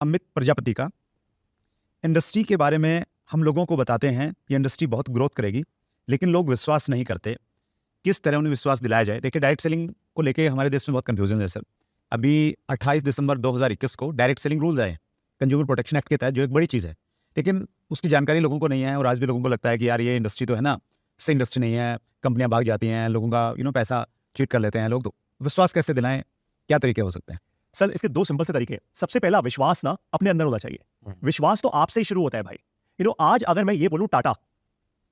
अमित प्रजापति का। इंडस्ट्री के बारे में हम लोगों को बताते हैं ये इंडस्ट्री बहुत ग्रोथ करेगी, लेकिन लोग विश्वास नहीं करते। किस तरह उन्हें विश्वास दिलाया जाए? देखिए, डायरेक्ट सेलिंग को लेके हमारे देश में बहुत कंफ्यूजन है सर। अभी 28 दिसंबर 2021 को डायरेक्ट सेलिंग रूल्स आए कंज्यूमर प्रोटेक्शन एक्ट के तहत, जो एक बड़ी चीज़ है, लेकिन उसकी जानकारी लोगों को नहीं है। और आज भी लोगों को लगता है कि यार ये इंडस्ट्री तो है ना, सही इंडस्ट्री नहीं है, कंपनियां भाग जाती हैं, लोगों का पैसा चीट कर लेते हैं लोग। तो विश्वास कैसे दिलाएं, क्या तरीके हो सकते हैं? सर इसके दो सिंपल से तरीके हैं। सबसे पहला, विश्वास ना अपने अंदर होना चाहिए। विश्वास तो आपसे ही शुरू होता है भाई। आज अगर मैं ये बोलूं टाटा,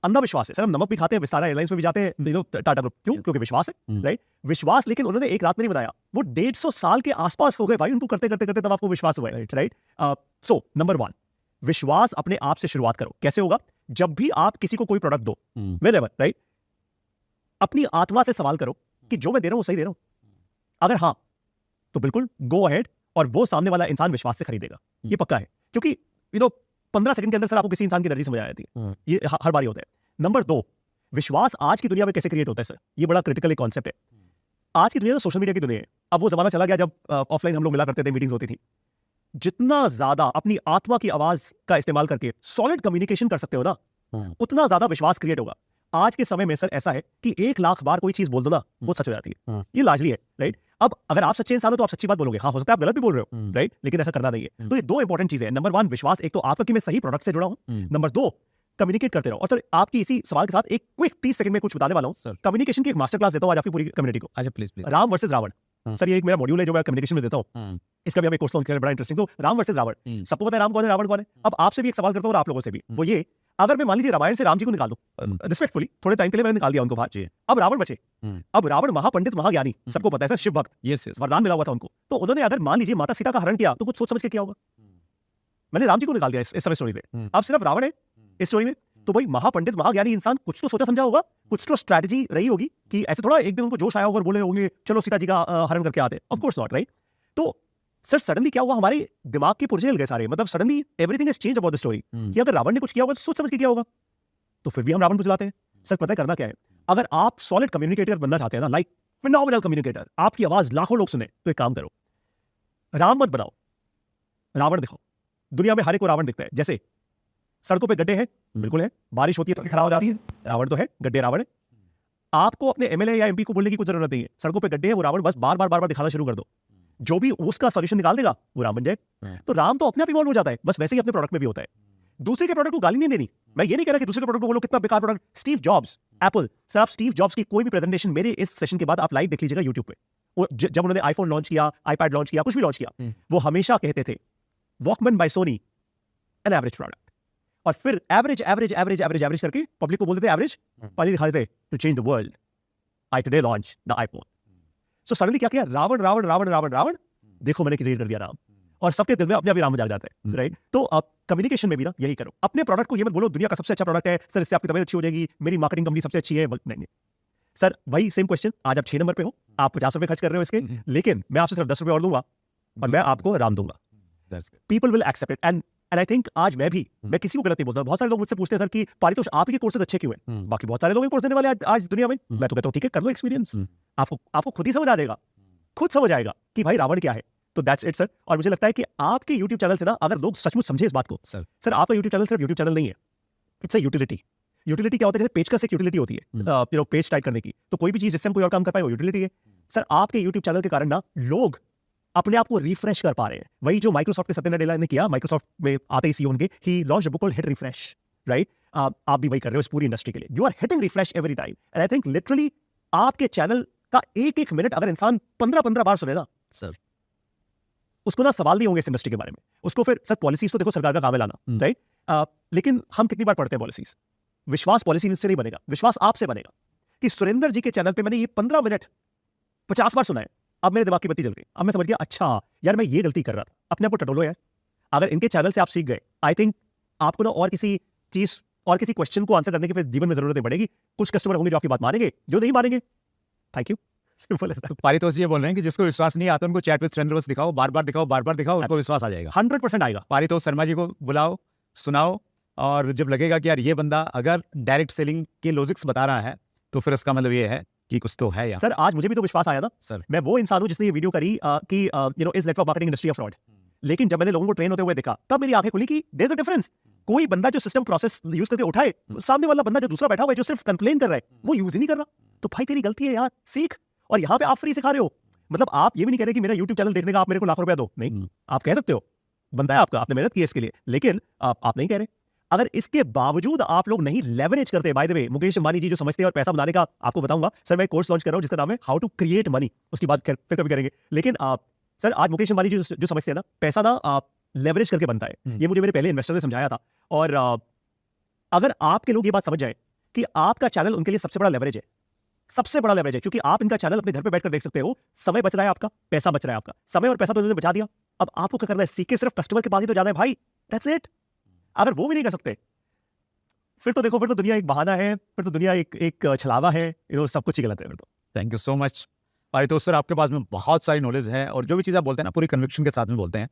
अंधा विश्वास है सर। हम नमक भी खाते हैं, विस्तारा एयरलाइंस में भी जाते हैं, टाटा ग्रुप, क्यों? क्योंकि विश्वास है, राइट? विश्वास लेकिन उन्होंने एक रात में नहीं बनाया, वो 150 साल के आसपास हो गए भाई उनको करते करते करते, तब आपको विश्वास हुआ है, राइट? सो नंबर 1, विश्वास अपने आप से शुरुआत करो। कैसे होगा? जब भी आप किसी को कोई प्रोडक्ट दो, व्हेनेवर, राइट, अपनी आत्मा से सवाल करो कि जो मैं दे रहा हूं वो सही दे रहा हूं। अगर हाँ, तो बिल्कुल गो अहेड, और वो सामने वाला इंसान विश्वास से खरीदेगा, ये पक्का है। क्योंकि 15 सेकंड के अंदर सर आपको किसी इंसान की एनर्जी समझ आ जाती है, ये हर बार होता है। नंबर 2, विश्वास आज की दुनिया में कैसे क्रिएट होता है सर? ये बड़ा क्रिटिकल एक कॉन्सेप्ट है। आज की दुनिया तो सोशल मीडिया की दुनिया है। अब वो जमाना चला गया जब ऑफलाइन हम लोग मिला करते थे, मीटिंग्स होती थी। जितना ज्यादा अपनी आत्मा की आवाज का इस्तेमाल करके सॉलिड कम्युनिकेशन कर सकते हो ना, उतना ज्यादा विश्वास क्रिएट होगा। आज के समय में सर ऐसा है कि 1 लाख बार कोई चीज बोल दो ना, वो सच हो जाती है। ये लाजली है, राइट? अब अगर आप सच्चे इंसान हो तो आप सच्ची बात बोलोगे। हाँ, हो सकता है आप गलत भी बोल रहे हो, राइट? लेकिन ऐसा करना नहीं है। तो ये 2 इंपॉर्टेंट चीजें हैं। नंबर 1 विश्वास, एक तो आपका कि मैं सही प्रोडक्ट से जुड़ा हूं। नंबर 2, कम्युनिकेट करते रहो। और सर आपकी इसी सवाल के साथ एक क्विक 30 सेकंड में कुछ बताने वाला हूं। कम्युनिकेशन की एक मास्टर क्लास देता हूं आज आपकी पूरी कम्युनिटी को। अच्छा, please please. Ram versus Ravan. Sir ये एक मेरा मॉड्यूल है जो मैं कम्युनिकेशन में देता हूं। इसका भी हम एक कोर्स लॉन्च कर रहे हैं, बड़ा इंटरेस्टिंग। तो राम वर्सेस रावण, सबको पता है राम कौन है, रावण कौन है। अब आपसे भी एक सवाल करता हूं और आप लोगों से भी, वो ये, अगर मैं मान लीजिए रामायण से राम जी को निकाल दूं, रिस्पेक्टफुली थोड़े टाइम के लिए मैंने निकाल दिया उनको बाहर, अब रावण बचे। अब रावण महापंडित, महाज्ञानी, सबको पता है सर, शिव भक्त, यस यस, वरदान मिला हुआ था उनको। तो उन्होंने अगर मान लीजिए माता सीता का हरण किया तो कुछ सोच समझ के किया होगा। मैंने राम जी को निकाल दिया इस समय स्टोरी से, अब सिर्फ रावण है इस स्टोरी में। तो भाई महापंडित, महाज्ञानी इंसान, कुछ तो सोचा समझा होगा, कुछ तो स्ट्रैटेजी रही होगी कि ऐसे थोड़ा एक दिन उनको जोश आया होगा और बोले होंगे चलो सीता जी का हरण करके आते। Of course not, right? तो सर सडनली क्या हुआ, हमारे दिमाग के पुर्जे हिल गए सारे। मतलब suddenly everything is change about the story, कि अगर रावण ने कुछ किया होगा तो सोच समझ के किया होगा। तो फिर भी हम रावण को जलाते हैं। सर पता है करना क्या है? अगर आप सॉलिड कम्युनिकेटर बनना चाहते हैं ना, लाइक फिनोमिनल कम्युनिकेटर, आपकी आवाज लाखों लोग सुने, तो एक काम करो, राम मत बनाओ, रावण दिखाओ। दुनिया में हर एक को रावण दिखता है। जैसे सड़कों पे गड्ढे हैं, बिल्कुल है, बारिश होती है तो खराब हो जाती है, रावण तो है, गड्ढे रावण है। आपको अपने एमएलए या एमपी को बोलने की कुछ जरूरत नहीं है, सड़कों पे गड्ढे हैं, वो रावण बस बार बार दिखाना शुरू कर दो, जो भी उसका सॉल्यूशन निकाल देगा वो राम बन जाए। तो राम तो अपने आप इवॉल्व हो जाता है। बस वैसे ही अपने प्रोडक्ट में भी होता है। दूसरे के प्रोडक्ट को गाली नहीं देनी। मैं ये नहीं कह रहा कि दूसरे के प्रोडक्ट को बोलो कितना बेकार product. Steve jobs, Apple, sir आप स्टीव जॉब्स की कोई भी प्रेजेंटेशन मेरे इस सेशन के बाद आप लाइव देख लीजिएगा यूट्यूब पे। जब उन्होंने आईफोन लॉन्च किया, आईपैड लॉन्च किया, कुछ भी लॉन्च किया, वो हमेशा कहते थे Walkman by Sony an average product. और फिर average average average average average करके पब्लिक को बोलते थे एवरेज, पानी दिखा देते to change the world, I today launch the iPhone. So suddenly क्या किया, रावण रावण रावण रावण रावण, देखो मैंने क्रिएट कर दिया राम, और सबके दिल में अपने आप ही राम जाग जाता है, राइट? तो आप कम्युनिकेशन में भी ना यही करो। अपने प्रोडक्ट को ये मत बोलो दुनिया का सबसे अच्छा प्रोडक्ट है सर, इससे आपकी तबीयत अच्छी हो जाएगी, मेरी मार्केटिंग कंपनी सबसे अच्छी है। नहीं सर, वही सेम क्वेश्चन, आज आप 6 नंबर पे हो, आप 50 रुपए खर्च कर रहे हो इसके, लेकिन मैं आपसे सिर्फ 10 रुपए और दूंगा और मैं आपको राम दूंगा। People will accept it. And I think आज मैं किसी को गलत नहीं बोलता। बहुत सारे लोग मुझसे पूछते हैं सर कि पारितोष आप ही के कोर्सेज अच्छे क्यों हैं, बाकी बहुत सारे लोग कोर्स देने वाले आज दुनिया में। मैं तो कहता हूँ ठीक है, कर लो एक्सपीरियंस, आपको खुद ही समझ आ जाएगा, खुद समझ आएगा कि भाई रावण क्या है। तो दैट्स इट सर। और मुझे लगता है कि आपके YouTube चैनल से ना, अगर लोग सचमुच समझे इस बात को, सर आपका YouTube चैनल सिर्फ YouTube चैनल नहीं है, इट्स अ यूटिलिटी। यूटिलिटी क्या होता है? जैसे पेज का एक यूटिलिटी होती है, पेज टाइप करने की, तो कोई भी चीज जिससे हम कोई और काम कर पाए वो यूटिलिटी है। सर आपके YouTube चैनल के कारण ना लोग अपने आप को रिफ्रेश कर पा रहे हैं। वही जो माइक्रोसॉफ्ट के सत्य नाडेला ने किया, माइक्रोसॉफ्ट में आते ही सीईओ उनके, he launched a book called hit refresh, right? आप भी वही कर रहे हो इस पूरी इंडस्ट्री के लिए। You are hitting refresh every time, and I think literally आपके चैनल का एक मिनट अगर इंसान 15 बार सुने ना सर, उसको ना सवाल नहीं होंगे इस इंडस्ट्री के बारे में। उसको फिर सर पॉलिसीज तो देखो सरकार का काम है लाना, राइट? लेकिन हम कितनी बार पढ़ते हैं पॉलिसीज? विश्वास पॉलिसी से नहीं बनेगा, विश्वास आपसे बनेगा। कि सुरेंद्र जी के चैनल पे मैंने ये 15 मिनट 50 बार सुना है, अब मेरे दिमाग की बत्ती जल गई, अब मैं समझ गया अच्छा यार मैं ये गलती कर रहा था। अपने आप को टटोलो यार। अगर इनके चैनल से आप सीख गए, आई थिंक आपको ना और किसी चीज और किसी क्वेश्चन को आंसर करने की फिर जीवन में जरूरत नहीं पड़ेगी। कुछ कस्टमर होंगे जो आपकी बात मानेंगे, जो नहीं मानेंगे थैंक यू। तो पारितोष ये बोल रहे हैं कि जिसको विश्वास नहीं आता उनको चैट विद सुरेंद्र बस दिखाओ, बार बार दिखाओ, उनको विश्वास आ जाएगा, 100% आएगा। पारितोष शर्मा जी को बुलाओ, सुनाओ, और जब लगेगा कि यार ये बंदा अगर डायरेक्ट सेलिंग के लॉजिक्स बता रहा है तो फिर उसका मतलब ये है कि कुछ तो है यार। सर आज मुझे भी तो विश्वास आया ना सर। मैं वो इंसान हूं जिसने ये वीडियो करी कि is network marketing industry a fraud. लेकिन जब मैंने लोगों को ट्रेन होते हुए देखा तब मेरी आंखें खुली कि देयर इज अ डिफरेंस। कोई बंदा जो सिस्टम प्रोसेस यूज करके उठाए, सामने वाला बंदा जो दूसरा बैठा हुआ है जो सिर्फ कंप्लेन कर रहा है वो यूज ही नहीं कर रहा। तो भाई तेरी गलती है यार, सीख। और यहाँ पे आप फ्री सिखा रहे हो, मतलब आप ये भी नहीं कह रहे कि मेरा यूट्यूब चैनल देखने का आप मेरे को लाख रुपया दो, नहीं। आप कह सकते हो बंदा है आपका, आपने मेहनत की है इसके लिए, लेकिन आप नहीं कह रहे। अगर इसके बावजूद आप लोग नहीं लेवरेज करते, by the way Mukesh Ambani ji जो समझते हैं और पैसा बनाने का आपको बताऊंगा सर, मैं कोर्स लॉन्च कर रहा हूं जिसका नाम है हाउ टू क्रिएट मनी, उसकी बात फिर कभी करेंगे। लेकिन सर आज मुकेश अंबानी जी जो समझते हैं ना, पैसा ना आप लेवरेज करके बनता है, ये मुझे मेरे पहले इन्वेस्टर ने समझाया था। और अगर आपके लोग ये बात समझ जाए कि आपका चैनल उनके लिए सबसे बड़ा लेवरेज है, सबसे बड़ा लेवरेज है, क्योंकि आप इनका चैनल अपने घर पे बैठकर देख सकते हो, समय बच रहा है आपका, पैसा बच रहा है आपका, समय और पैसा तो उन्होंने बचा दिया। अब आपको क्या करना है, सीख के सिर्फ कस्टमर के पास ही तो जाना है भाई, दैट्स इट। अगर वो भी नहीं कर सकते फिर तो देखो, फिर तो दुनिया एक बहाना है, फिर तो दुनिया एक छलावा है, सब कुछ ही गलत है फिर तो। Thank you so much Paritosh sir, आपके पास में बहुत सारी नॉलेज है और जो भी चीज़ आप बोलते हैं ना पूरी कन्विक्शन के साथ में बोलते हैं।